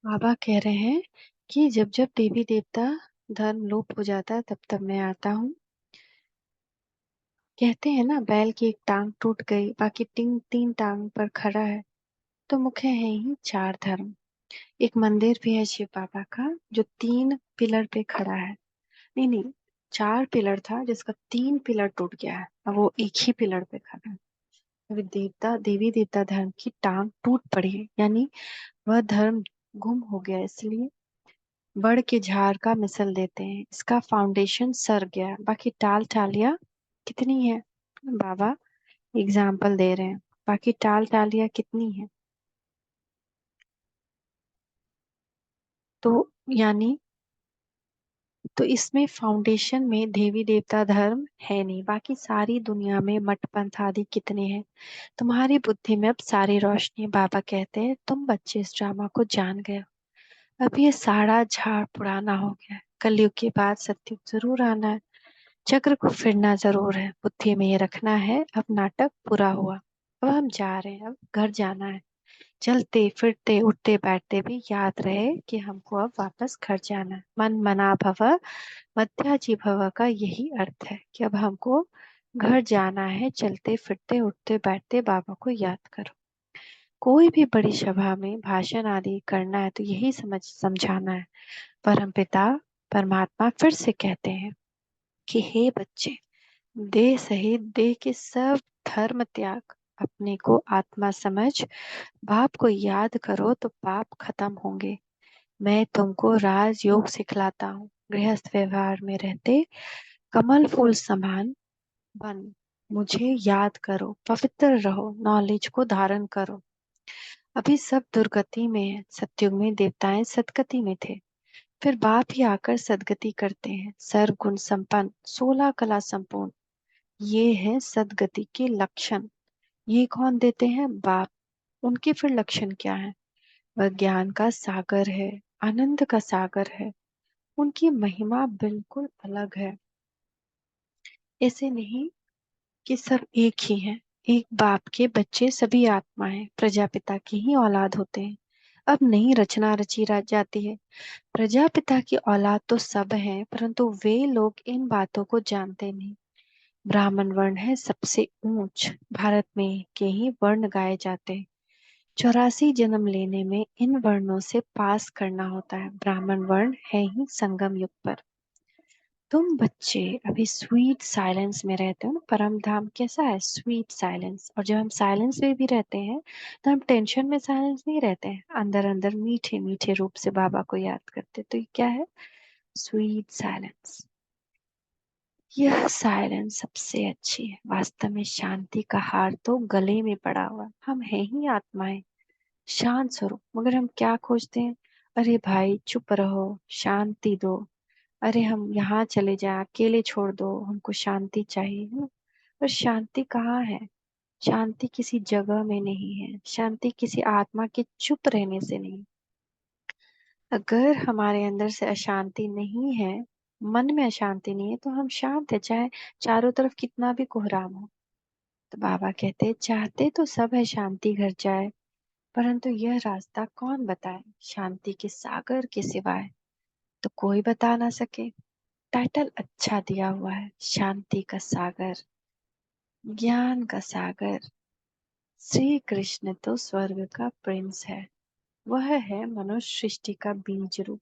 बाबा कह रहे हैं कि जब जब देवी देवता धर्म लोप हो जाता है तब तब मैं आता हूँ। कहते हैं ना, बैल की एक टांग टूट गई, बाकी तीन तीन टांग पर खड़ा है। तो मुख्य है ही चार धर्म। एक मंदिर भी है शिव बाबा का जो तीन पिलर पे खड़ा है। नहीं नहीं, चार पिलर था जिसका तीन पिलर टूट गया है, अब वो एक ही पिलर पे खड़ा है। अभी देवता देवी देवता धर्म की टांग टूट पड़ी है, यानी वह धर्म गुम हो गया। इसलिए बड़ के झाड़ का मिसल देते हैं, इसका फाउंडेशन सर गया, बाकी टाल टालियां कितनी है। बाबा एग्जाम्पल दे रहे हैं, बाकी टाल टालियां कितनी है। तो यानी तो इसमें फाउंडेशन में देवी देवता धर्म है नहीं, बाकी सारी दुनिया में मठ पंथ आदि कितने हैं। तुम्हारी बुद्धि में अब सारी रोशनी। बाबा कहते हैं तुम बच्चे इस ड्रामा को जान गए हो। अब ये सारा झाड़ पुराना हो गया है, कलयुग के बाद सतयुग जरूर आना है। चक्र को फिरना जरूर है, बुद्धि में ये रखना है। अब नाटक पूरा हुआ, अब हम जा रहे हैं, अब घर जाना है। चलते फिरते उठते बैठते भी याद रहे कि हमको अब वापस घर जाना है। मन मना भव मध्याजी भव का यही अर्थ है कि अब हमको घर जाना है। चलते फिरते उठते बैठते बाबा को याद करो। कोई भी बड़ी सभा में भाषण आदि करना है तो यही समझाना है। परमपिता परमात्मा फिर से कहते हैं कि हे बच्चे, देह सहित देह के सब धर्म त्याग, अपने को आत्मा समझ बाप को याद करो तो पाप खत्म होंगे। मैं तुमको राजयोग सिखलाता हूँ। गृहस्थ व्यवहार में रहते कमल फूल समान बन मुझे याद करो, पवित्र रहो, नॉलेज को धारण करो। अभी सब दुर्गति में है, सतयुग में देवताएं सदगति में थे, फिर बाप ही आकर सदगति करते हैं। सर्वगुण संपन्न 16 कला संपूर्ण, ये है सदगति के लक्षण। ये कौन देते हैं? बाप। उनके फिर लक्षण क्या है? वह ज्ञान का सागर है, आनंद का सागर है। उनकी महिमा बिल्कुल अलग है। ऐसे नहीं कि सब एक ही हैं। एक बाप के बच्चे सभी आत्माएं प्रजापिता की ही औलाद होते हैं। अब नई रचना रची जाती है। प्रजापिता की औलाद तो सब हैं, परंतु वे लोग इन बातों को जानते नहीं। ब्राह्मण वर्ण है सबसे ऊंच, भारत में के ही वर्ण गाए जाते हैं। 84 जन्म लेने में इन वर्णों से पास करना होता है। ब्राह्मण वर्ण है ही संगम युग पर। तुम बच्चे अभी स्वीट साइलेंस में रहते हो ना। परम धाम कैसा है? Sweet silence. और जब हम साइलेंस में भी रहते हैं तो हम टेंशन में साइलेंस नहीं रहते हैं, अंदर अंदर मीठे मीठे रूप से बाबा को याद करते। तो ये क्या है? Sweet silence. यह साइलेंस सबसे अच्छी है। वास्तव में शांति का हार तो गले में पड़ा हुआ है। हम हैं ही आत्माएं, शांत स्वरूप। मगर हम क्या खोजते हैं? अरे भाई चुप रहो, शांति दो। अरे हम यहाँ चले जाए, अकेले छोड़ दो, हमको शांति चाहिए ना। पर शांति कहाँ है? शांति किसी जगह में नहीं है, शांति किसी आत्मा के चुप रहने से नहीं। अगर हमारे अंदर से अशांति नहीं है, मन में अशांति नहीं है, तो हम शांत है, चाहे चारों तरफ कितना भी कोहराम हो। तो बाबा कहते हैं चाहते तो सब है शांति घर जाए, परंतु यह रास्ता कौन बताए शांति के सागर के सिवाय? तो कोई बता ना सके। टाइटल अच्छा दिया हुआ है, शांति का सागर, ज्ञान का सागर। श्री कृष्ण तो स्वर्ग का प्रिंस है, वह है मनुष्य सृष्टि का बीज रूप।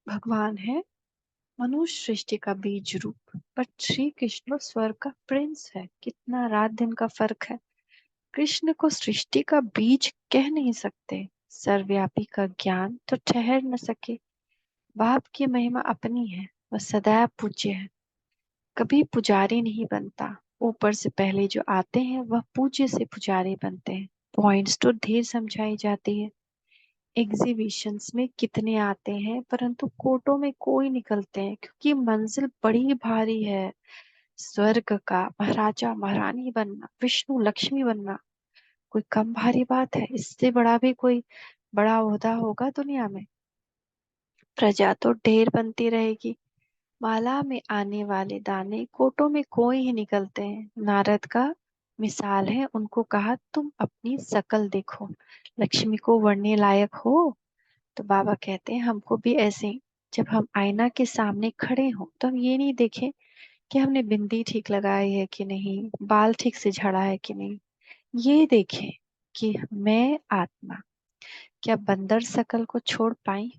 भगवान है मनुष्य सृष्टि का बीज रूप, पर श्री कृष्ण स्वर्ग का प्रिंस है। कितना रात दिन का फर्क है। कृष्ण को सृष्टि का बीज कह नहीं सकते, सर्वव्यापी का ज्ञान तो ठहर न सके। बाप की महिमा अपनी है, वह सदैव पूज्य है, कभी पुजारी नहीं बनता। ऊपर से पहले जो आते हैं वह पूज्य से पुजारी बनते हैं। पॉइंट्स तो ढेर समझाई जाती है। एग्जीबिशंस में कितने आते हैं, परंतु कोटों में कोई निकलते हैं, क्योंकि मंजिल बड़ी भारी है। स्वर्ग का महाराजा महारानी बनना, विष्णु लक्ष्मी बनना कोई कम भारी बात है? इससे बड़ा भी कोई बड़ा ओहदा होगा दुनिया में? प्रजा तो ढेर बनती रहेगी। माला में आने वाले दाने कोटों में कोई ही निकलते हैं। नारद का मिसाल है, उनको कहा तुम अपनी शकल देखो, लक्ष्मी को वरने लायक हो। तो बाबा कहते हैं हमको भी ऐसे ही, जब हम आईना के सामने खड़े हों तो हम ये नहीं देखें कि हमने बिंदी ठीक लगाई है कि नहीं, बाल ठीक से झड़ा है कि नहीं। ये देखें कि मैं आत्मा क्या बंदर शकल को छोड़ पाई,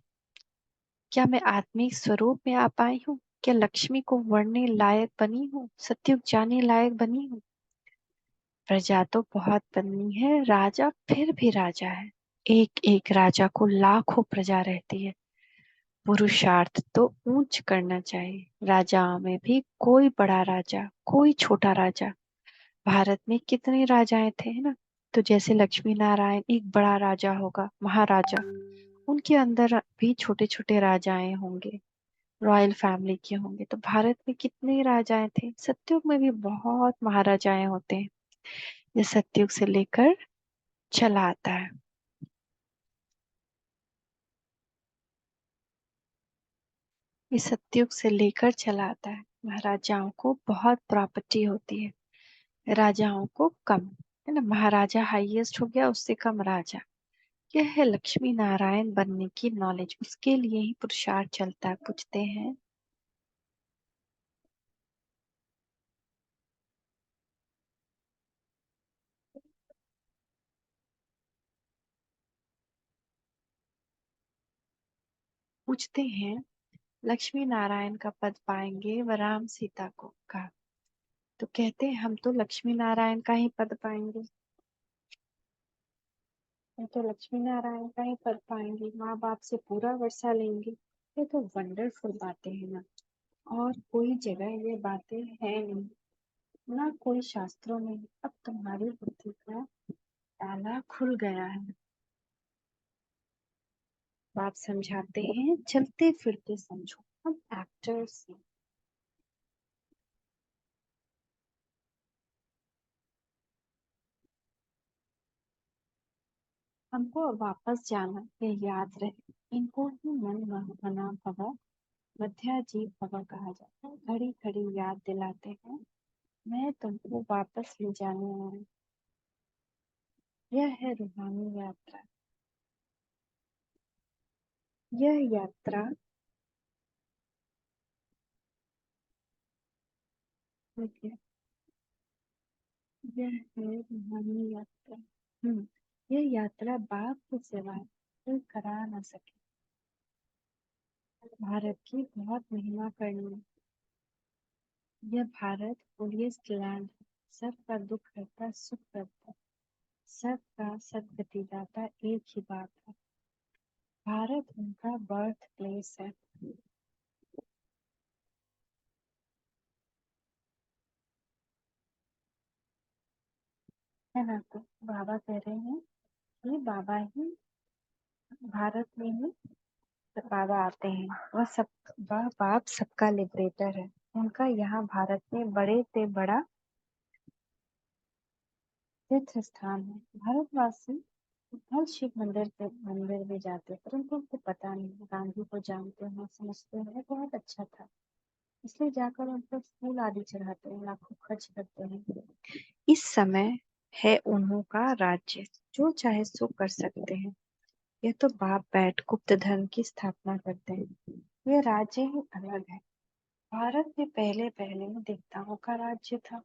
क्या मैं आत्मिक स्वरूप में आ पाई हूँ, क्या लक्ष्मी को वरने लायक बनी हूँ, सतयुग जाने लायक बनी हूँ। प्रजा तो बहुत बननी है, राजा फिर भी राजा है। एक एक राजा को लाखों प्रजा रहती है। पुरुषार्थ तो ऊंच करना चाहिए। राजाओं में भी कोई बड़ा राजा, कोई छोटा राजा। भारत में कितने राजाएं थे, है ना। तो जैसे लक्ष्मी नारायण एक बड़ा राजा होगा, महाराजा, उनके अंदर भी छोटे छोटे राजाएं होंगे, रॉयल फैमिली के होंगे। तो भारत में कितने राजाएं थे, सतयुग में भी बहुत महाराजाएं होते हैं। ये सतयुग से लेकर चला आता है। ये सतयुग से लेकर चला आता है। महाराजाओं को बहुत प्रॉपर्टी होती है, राजाओं को कम, है ना। महाराजा हाईएस्ट हो गया, उससे कम राजा। यह है लक्ष्मी नारायण बनने की नॉलेज, उसके लिए ही पुरुषार्थ चलता है। पूछते हैं, पूछते हैं लक्ष्मी नारायण का पद पाएंगे व राम सीता को का। तो कहते हैं हम तो लक्ष्मी नारायण का ही पद पाएंगे, हम तो लक्ष्मी नारायण का ही पद पाएंगे, माँ बाप से पूरा वर्षा लेंगे। ये तो वंडरफुल बातें हैं ना। और कोई जगह ये बातें है नहीं, ना कोई शास्त्रों में। अब तुम्हारी बुद्धि का ताला खुल गया है। बाप समझाते हैं, चलते फिरते समझो, हम एक्टर्स हैं। हमको अब वापस जाना, ये याद रहे। इनको ही मन मना भवा, मध्या जीव भवा कहा जाता है। घड़ी घड़ी याद दिलाते हैं, मैं तुमको वापस ले जाने आया हूँ। यह है रूहानी यात्रा। यह यात्रा, ठीक है, यह है रूहानी यात्रा। यह यात्रा बाप के सिवाय कोई करा ना सके। भारत की बहुत महिमा करनी है। यह भारत होलीस्ट लैंड है। सबका दुख हरता, सुख करता, सबका सदगति दाता, एक ही बात है। भारत उनका बर्थ प्लेस है ना। तो बाबा कह रहे हैं कि बाबा ही भारत में ही, बाबा आते हैं, वह बाप सबका लिबरेटर है। उनका यहाँ भारत में बड़े से बड़ा तीर्थ स्थान है। भारतवासी हर शिव मंदिर में जाते हैं, परंतु उनको पता नहीं। गांधी को जानते हैं, समझते हैं बहुत अच्छा था, इसलिए जाकर उन पर फूल आदि चढ़ाते हैं, लाखों खर्च करते हैं। इस समय है उन्हों का राज्य, जो चाहे सो कर सकते हैं। यह तो बाप बैठ गुप्त धर्म की स्थापना करते हैं। यह राज्य ही अलग है। भारत में पहले पहले देवताओं का राज्य था।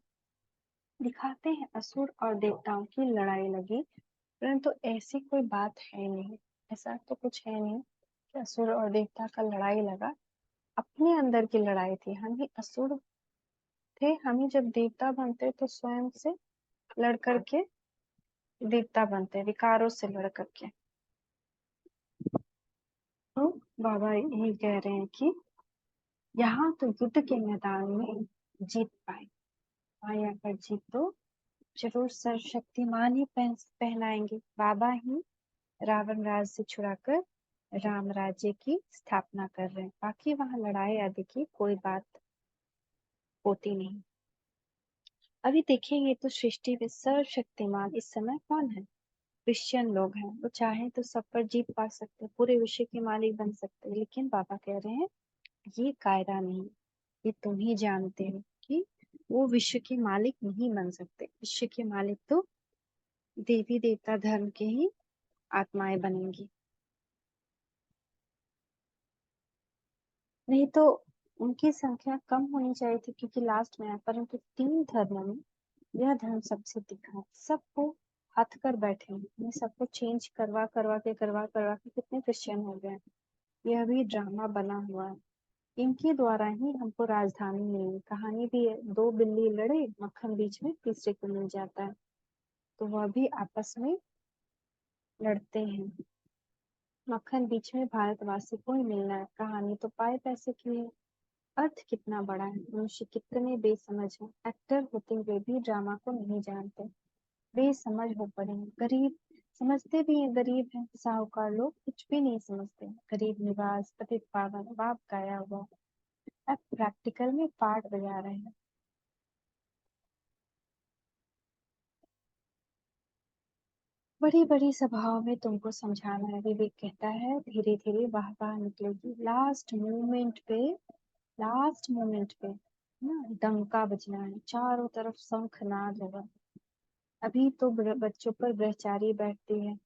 दिखाते हैं असुर और देवताओं की लड़ाई लगी, परंतु ऐसी कोई बात है नहीं। ऐसा तो कुछ है नहीं कि असुर और देवता का लड़ाई लगा। अपने अंदर की लड़ाई थी। हम ही असुर थे, हम ही जब देवता बनते तो स्वयं से लड़ करके देवता बनते, विकारों से लड़ करके। तो बाबा यही कह रहे हैं कि यहाँ तो युद्ध के मैदान में जीत पाए, माया पर जीत तो जरूर सर्वशक्तिमान ही पहनाएंगे। बाबा ही रावण राज्य से छुड़ाकर राम राज्य की स्थापना कर रहे हैं। बाकी वहां लड़ाई आदि की कोई बात होती नहीं। अभी देखेंगे तो सृष्टि में सर्वशक्तिमान इस समय कौन है। क्रिश्चियन लोग हैं, वो चाहे तो सब पर जीत पा सकते, पूरे विश्व के मालिक बन सकते, लेकिन बाबा कह रहे हैं ये कायदा नहीं। ये तुम ही जानते हो कि वो विश्व के मालिक नहीं बन सकते। विश्व के मालिक तो देवी देवता धर्म के ही आत्माएं बनेंगी। नहीं तो उनकी संख्या कम होनी चाहिए थी, क्योंकि लास्ट में है, परंतु तीन धर्मों में यह धर्म सबसे दिखा है। सबको हथ कर बैठे हैं, ये सबको चेंज करवा करवा के कितने क्रिश्चियन हो गए हैं। यह भी ड्रामा बना हुआ है। इनके द्वारा ही हमको राजधानी मिली। कहानी भी है, दो बिल्ली लड़े, मक्खन बीच में तीसरे को मिल जाता है। तो वह भी आपस में लड़ते हैं। मक्खन बीच में भारतवासी को ही मिलना है। कहानी तो पाए पैसे की है। अर्थ कितना बड़ा है। मनुष्य कितने बेसमझ हैं। एक्टर होते हुए भी ड्रामा को नहीं जानते। बेसमझ हो पड़े हैं। गरीब समझते भी हैं, गरीब हैं। साहूकार लोग कुछ भी नहीं समझते। गरीब निवास पतित पावन बाप गाया हुआ। अब प्रैक्टिकल में पार्ट बजा रहे हैं। बड़ी बड़ी सभाओं में तुमको समझाना है। विवेक कहता है धीरे धीरे वाह वाह निकलेगी। लास्ट मोमेंट पे ना डंका बजना है। चारों तरफ शंखनाद होगा। अभी तो बच्चों पर ब्रह्मचारी बैठती है।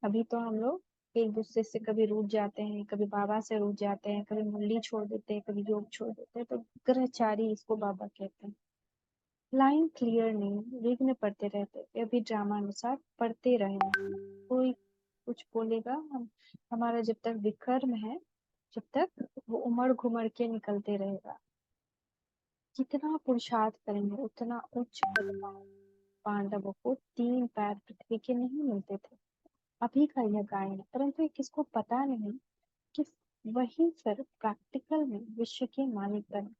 अभी तो हम लोग एक दूसरे से कभी रूठ जाते हैं, कभी बाबा से रूठ जाते हैं, कभी मुरली छोड़ देते हैं, कभी योग छोड़ देते हैं, तो ग्रहचारी इसको बाबा कहते हैं। लाइन क्लियर नहीं, विघ्न पड़ते रहते। ये भी ड्रामा अनुसार पढ़ते रहे। कोई कुछ बोलेगा, हम हमारा जब तक विक्रम है, जब तक वो उमड़ घुमड़ के निकलते रहेगा। जितना पुरुषार्थ करेंगे उतना उच्च पद पाएंगे। पांडवों को तीन पैर पृथ्वी के नहीं मिलते थे। अभी का यह गायन है, परंतु ये किसको पता नहीं कि वही फिर प्रैक्टिकल में विश्व के मालिक बने।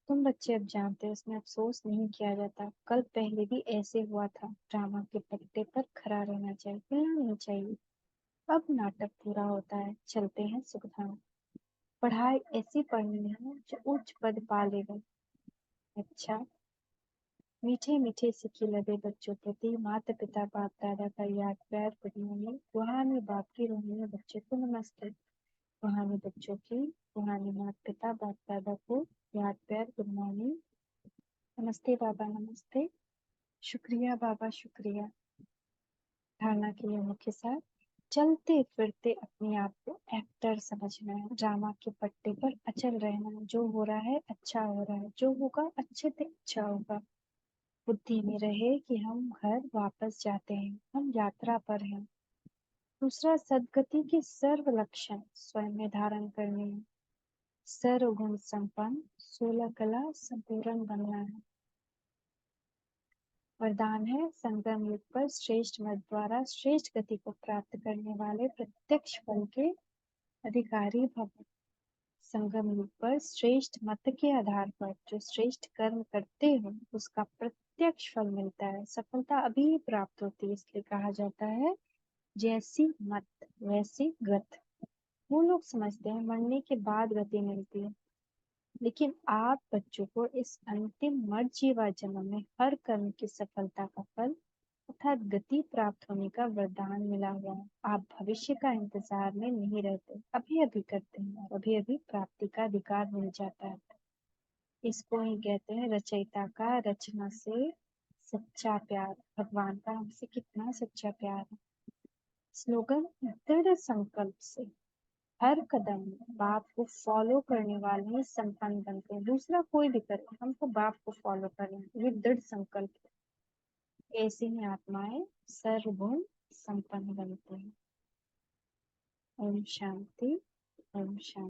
तुम बच्चे अब जानते हो, इसमें अफसोस नहीं किया जाता। कल पहले भी ऐसे हुआ था। ड्रामा के पट्टे पर खड़ा रहना चाहिए, हिलना नहीं चाहिए। अब नाटक पूरा होता है, चलते हैं सुखधाम। पढ़ाई ऐसी पढ़नी है जो उच्च पद पा लेगा। अच्छा, मीठे मीठे सिक्के लगे बच्चों प्रति। माता पिता बाप दादा का याद प्यार गुड रूहानी बाप की रूहानी बच्चों को नमस्ते। रूहानी बच्चों की रूहानी माता पिता बाप दादा को याद प्यार गुड मॉर्निंग। नमस्ते बाबा नमस्ते। शुक्रिया बाबा शुक्रिया। धारणा के लिए मुख्य सार। चलते फिरते अपने आप को एक्टर समझना है। ड्रामा के पट्टे पर अचल रहना है। जो हो रहा है अच्छा हो रहा है, जो होगा अच्छे से अच्छा होगा। बुद्धि में रहे कि हम घर वापस जाते हैं, हम यात्रा पर हैं। दूसरा, सदगति के सर्व लक्षण स्वयं में धारण करने हैं। सर्वगुण संपन्न 16 कला संपूर्ण बनना है। वरदान है संगम युग पर श्रेष्ठ मत द्वारा श्रेष्ठ गति को प्राप्त करने वाले प्रत्यक्ष फल के अधिकारी भव। संगम युग पर श्रेष्ठ मत के आधार पर जो श्रेष्ठ कर्म करते हो उसका प्रत्यक्ष फल मिलता है। सफलता अभी प्राप्त होती है, इसलिए कहा जाता है जैसी मत वैसी गत। वो लोग समझते हैं मरने के बाद गति मिलती है, लेकिन आप बच्चों को इस अंतिम मर्जीवा जन्म में हर कर्म की सफलता का फल अर्थात गति प्राप्त होने का वरदान मिला हुआ है। आप भविष्य का इंतजार में नहीं रहते, अभी अभी करते हैं और अभी अभी प्राप्ति का अधिकार मिल जाता है। इसको ही कहते हैं रचयिता का रचना से सच्चा प्यार। भगवान का हमसे कितना सच्चा प्यार है। स्लोगन, दृढ़ संकल्प से हर कदम में बाप को फॉलो करने वाले ही संपन्न बनते हैं। दूसरा कोई भी करे, हमको बाप को फॉलो करना है, ये दृढ़ संकल्प है। ऐसी ही आत्माएं सर्वगुण संपन्न बनते हैं। ओम शांति। ओम शांति।